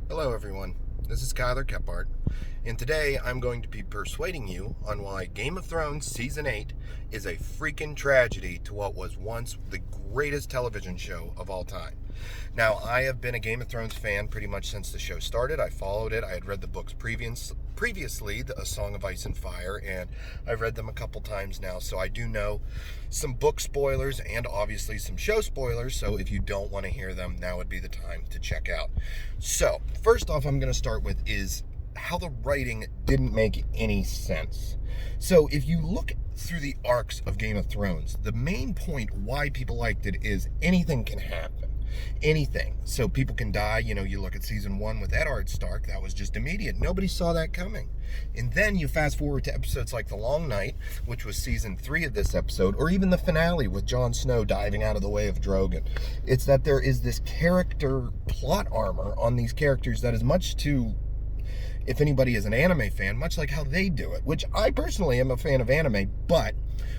Hello, everyone. This is Kyler Kephart, and today I'm going to be persuading you on why Game of Thrones Season 8 is a freaking tragedy to what was once the greatest television show of all time. Now, I have been a Game of Thrones fan pretty much since the show started. I followed it. I had read the books previously, A Song of Ice and Fire, and I've read them a couple times now, so I do know some book spoilers and obviously some show spoilers, so if you don't want to hear them, now would be the time to check out. So, first off, I'm going to start with is how the writing didn't make any sense. So, if you look through the arcs of Game of Thrones, the main point why people liked it is anything can happen. Anything. So people can die. You look at season 1 with Eddard Stark, that was just immediate. Nobody saw that coming. And then you fast forward to episodes like The Long Night, which was season 3 of this episode, or even the finale with Jon Snow diving out of the way of Drogon. It's that there is this character plot armor on these characters that is much too, if anybody is an anime fan, much like how they do it, which I personally am a fan of anime, but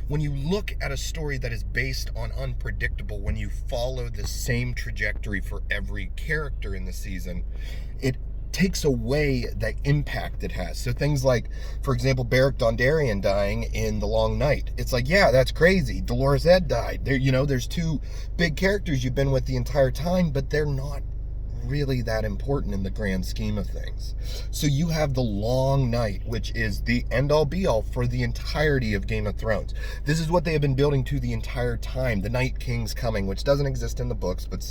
when you look at a story that is based on unpredictable, when you follow the same trajectory for every character in the season, it takes away the impact it has. So things like, for example, Beric Dondarrion dying in The Long Night. It's like, yeah, that's crazy. Dolorous Edd died. There's two big characters you've been with the entire time, but they're not really that important in the grand scheme of things. So you have The Long Night, which is the end-all be-all for the entirety of Game of Thrones. This is what they have been building to the entire time. The Night King's coming, which doesn't exist in the books, but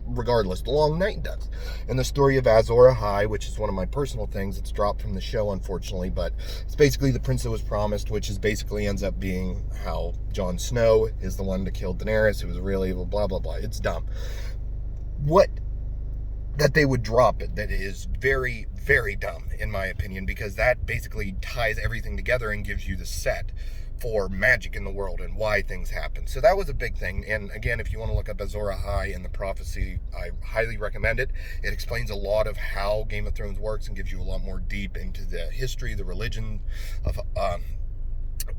regardless, The Long Night does. And the story of Azor Ahai, which is one of my personal things. It's dropped from the show, unfortunately, but it's basically the prince that was promised, which is basically ends up being how Jon Snow is the one to kill Daenerys, who was really evil, blah, blah, blah. It's dumb. What that they would drop it, that is very, very dumb, in my opinion, because that basically ties everything together and gives you the set for magic in the world and why things happen. So that was a big thing. And again, if you want to look up Azor Ahai and the prophecy, I highly recommend it. It explains a lot of how Game of Thrones works and gives you a lot more deep into the history, the religion of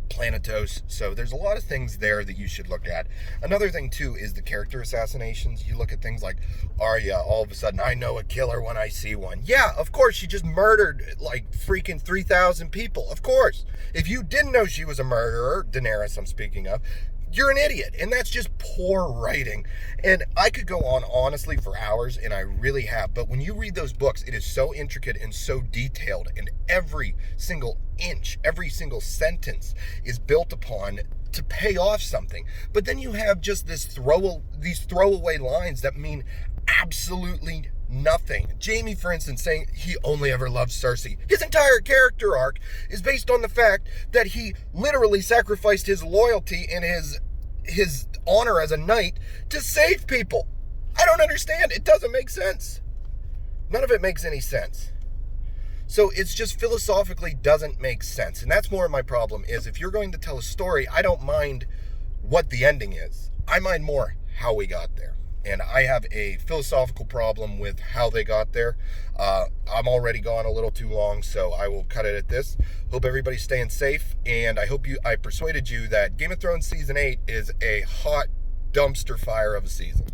Planetos. So there's a lot of things there that you should look at. Another thing too is the character assassinations. You look at things like Arya, all of a sudden, I know a killer when I see one. Yeah, of course, she just murdered like freaking 3,000 people. Of course. If you didn't know she was a murderer, Daenerys I'm speaking of, you're an idiot, and that's just poor writing. And I could go on honestly for hours, and I really have, but when you read those books, it is so intricate and so detailed, and every single inch, every single sentence is built upon to pay off something. But then you have just these throwaway lines that mean absolutely nothing. Jaime, for instance, saying he only ever loved Cersei. His entire character arc is based on the fact that he literally sacrificed his loyalty and his honor as a knight to save people. I don't understand. It doesn't make sense. None of it makes any sense. So it's just philosophically doesn't make sense. And that's more of my problem is if you're going to tell a story, I don't mind what the ending is. I mind more how we got there. And I have a philosophical problem with how they got there. I'm already gone a little too long, so I will cut it at this. Hope everybody's staying safe, and I hope I persuaded you that Game of Thrones Season 8 is a hot dumpster fire of a season.